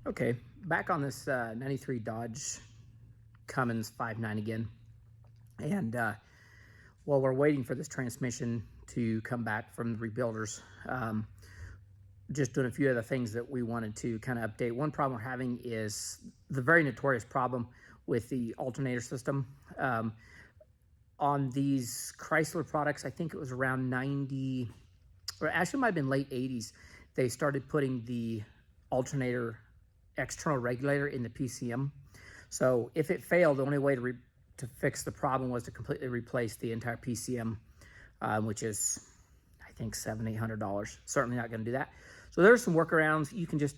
Okay, back on this 93 Dodge Cummins 5.9 again. And while we're waiting for this transmission to come back from the rebuilders, just doing a few other things that we wanted to kind of update. One problem we're having is the very notorious problem with the alternator system. On these Chrysler products, I think it was around 90, or actually might have been late 80s, they started putting the alternator external regulator in the PCM. So if it failed, the only way to fix the problem was to completely replace the entire PCM, which is, I think, $700–800. Certainly not going to do that. So there's some workarounds. You can just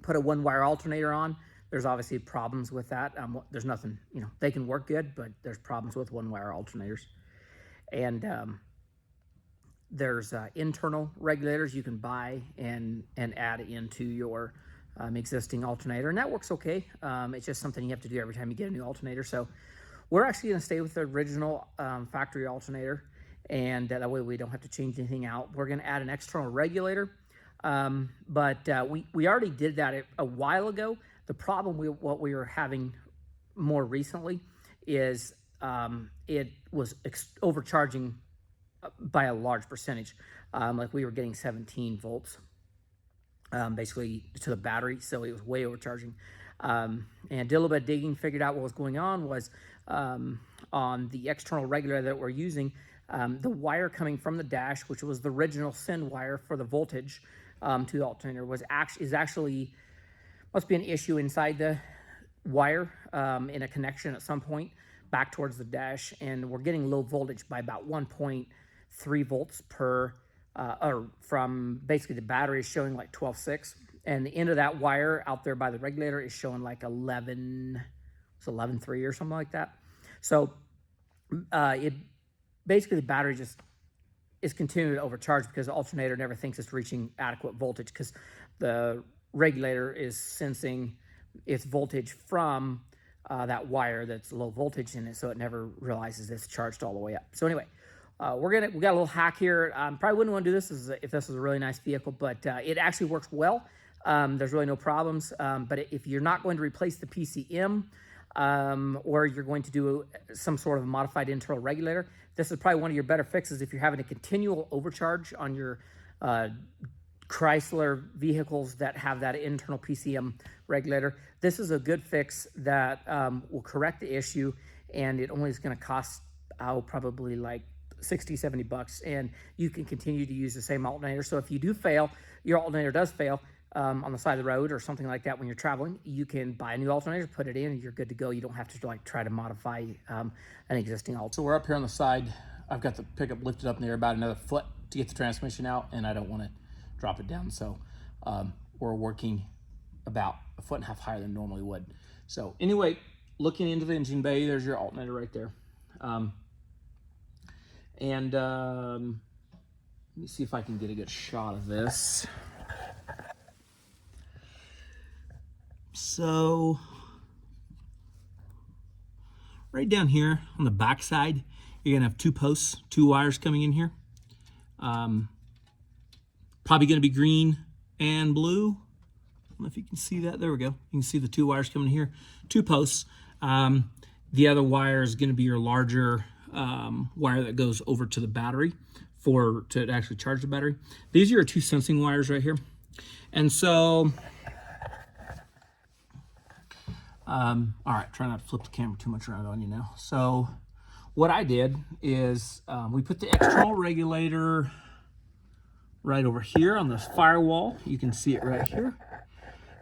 put a one-wire alternator on. There's obviously problems with that. There's nothing, they can work good, but there's problems with one-wire alternators. And there's internal regulators you can buy and add into your existing alternator, and that works okay. It's just something you have to do every time you get a new alternator. So we're actually going to stay with the original factory alternator, and that way we don't have to change anything out. We're going to add an external regulator, but we already did that a while ago. The problem what we were having more recently is it was overcharging by a large percentage. Like we were getting 17 volts basically to the battery, so it was way overcharging. And did a little bit of digging, figured out what was going on was on the external regulator that we're using, the wire coming from the dash, which was the original send wire for the voltage to the alternator, must be an issue inside the wire in a connection at some point back towards the dash, and we're getting low voltage by about 1.3 volts per, or from basically the battery is showing like 12.6, and the end of that wire out there by the regulator is showing like 11.3 or something like that. So it basically, the battery just is continuing to overcharge because the alternator never thinks it's reaching adequate voltage, because the regulator is sensing its voltage from that wire that's low voltage in it, so it never realizes it's charged all the way up. So anyway, we got a little hack here. Probably wouldn't want to do this if this was a really nice vehicle, but it actually works well. There's really no problems. But if you're not going to replace the PCM, or you're going to do some sort of modified internal regulator, this is probably one of your better fixes if you're having a continual overcharge on your Chrysler vehicles that have that internal PCM regulator. This is a good fix that will correct the issue, and it only is going to cost probably like $60–70, and you can continue to use the same alternator. So if you do fail, your alternator does fail on the side of the road or something like that when you're traveling, you can buy a new alternator, put it in, and you're good to go. You don't have to like try to modify an existing alternator. So we're up here on the side. I've got the pickup lifted up in there about another foot to get the transmission out, and I don't want to drop it down, so we're working about 1.5 feet higher than normally would. So anyway, looking into the engine bay, there's your alternator right there. Let me see if I can get a good shot of this. So right down here on the back side, you're gonna have 2 posts, 2 wires coming in here. Probably going to be green and blue. I don't know if you can see that. There we go. You can see the 2 wires coming here. 2 posts. The other wire is going to be your larger wire that goes over to the battery to actually charge the battery. These are your 2 sensing wires right here. And so, all right, try not to flip the camera too much around on you now. So what I did is we put the external regulator right over here on this firewall. You can see it right here.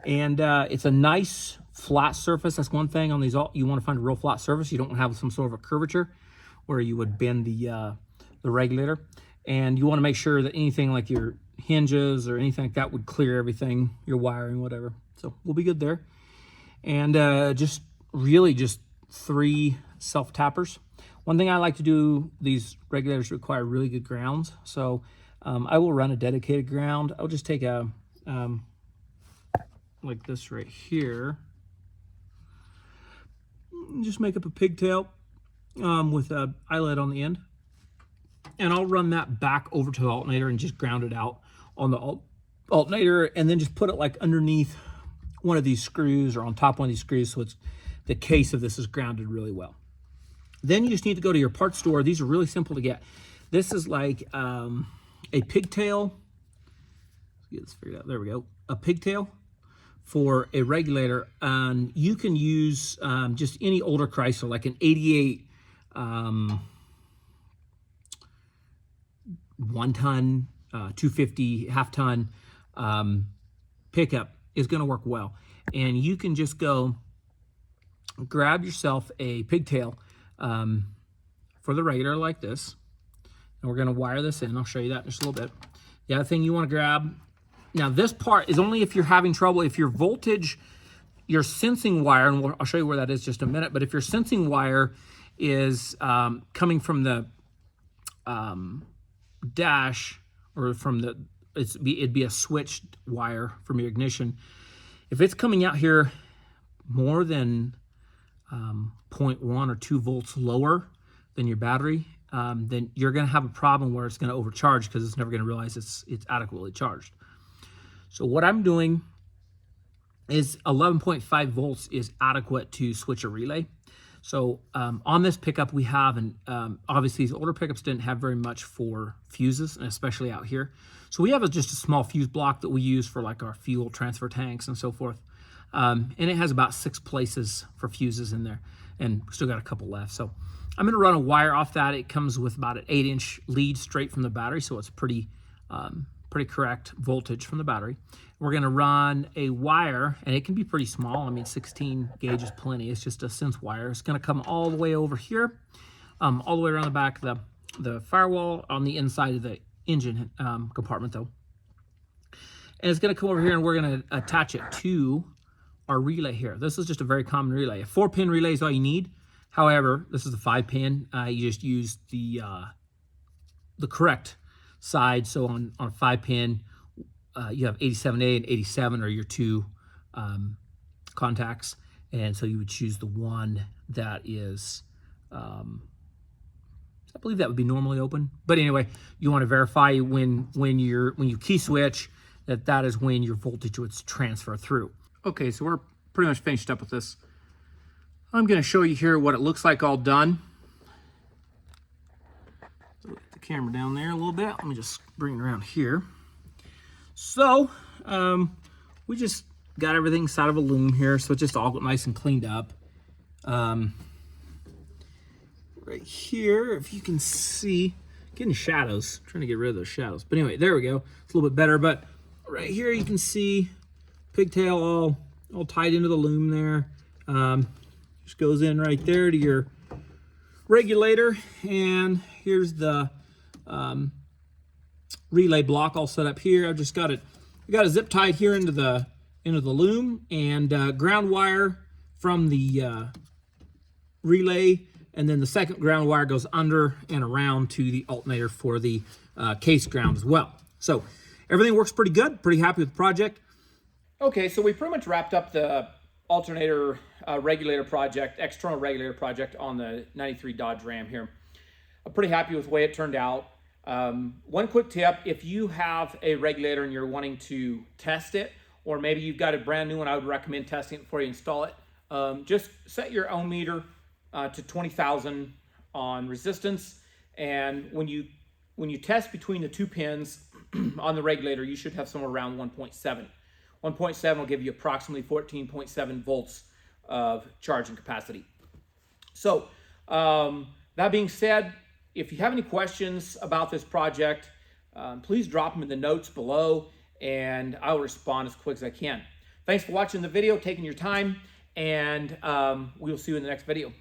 And it's a nice flat surface. That's one thing on these. You want to find a real flat surface. You don't have some sort of a curvature where you would bend the regulator. And you want to make sure that anything like your hinges or anything like that would clear everything, your wiring, whatever. So we'll be good there. And just 3 self-tappers. One thing I like to do, these regulators require really good grounds. So I will run a dedicated ground. I'll just take a, like this right here, and just make up a pigtail with a eyelet on the end. And I'll run that back over to the alternator and just ground it out on the alternator, and then just put it like underneath one of these screws or on top of one of these screws, so it's the case of this is grounded really well. Then you just need to go to your parts store. These are really simple to get. This is like a pigtail. Let's get this figured out. There we go. A pigtail for a regulator, and you can use just any older Chrysler, like an 88 1-ton, 250 half-ton pickup is going to work well. And you can just go grab yourself a pigtail for the regulator like this, and we're going to wire this in. I'll show you that in just a little bit. The other thing you want to grab, now this part is only if you're having trouble, if your voltage, your sensing wire, and I'll show you where that is just a minute, but if your sensing wire is coming from the dash, or from the, it'd be a switched wire from your ignition. If it's coming out here more than 0.1 or 2 volts lower than your battery, then you're going to have a problem where it's going to overcharge because it's never going to realize it's adequately charged. So what I'm doing is 11.5 volts is adequate to switch a relay. So on this pickup we have, and obviously these older pickups didn't have very much for fuses, and especially out here. So we have just a small fuse block that we use for like our fuel transfer tanks and so forth. And it has about 6 places for fuses in there, and still got a couple left. So I'm gonna run a wire off that. It comes with about an 8-inch lead straight from the battery, so it's pretty correct voltage from the battery. We're gonna run a wire, and it can be pretty small. I mean, 16 gauge is plenty. It's just a sense wire. It's gonna come all the way over here, all the way around the back of the firewall on the inside of the engine compartment though. And it's gonna come over here, and we're gonna attach it to our relay here. This is just a very common relay. A 4-pin relay is all you need. However, this is a 5-pin. You just use the correct side. So on a 5-pin, you have 87A and 87 are your 2 contacts, and so you would choose the one that is, I believe that would be normally open. But anyway, you want to verify when you key switch that is when your voltage would transfer through. Okay, so we're pretty much finished up with this. I'm going to show you here what it looks like all done. So get the camera down there a little bit. Let me just bring it around here. So we just got everything inside of a loom here, so it's just all nice and cleaned up. Right here, if you can see, getting shadows, trying to get rid of those shadows. But anyway, there we go. It's a little bit better, but right here you can see pigtail all tied into the loom there. Just goes in right there to your regulator, and here's the relay block all set up here. I've just got it. I got a zip tied here into the loom, and ground wire from the relay, and then the second ground wire goes under and around to the alternator for the case ground as well. So everything works pretty good. Pretty happy with the project. Okay, so we pretty much wrapped up the alternator regulator project, external regulator project on the 93 Dodge Ram here. I'm pretty happy with the way it turned out. One quick tip, if you have a regulator and you're wanting to test it, or maybe you've got a brand new one, I would recommend testing it before you install it. Just set your ohm meter to 20,000 on resistance, and when you test between the 2 pins on the regulator, you should have somewhere around 1.7. 1.7 will give you approximately 14.7 volts of charging capacity. So that being said, if you have any questions about this project, please drop them in the notes below, and I will respond as quick as I can. Thanks for watching the video, taking your time, and we will see you in the next video.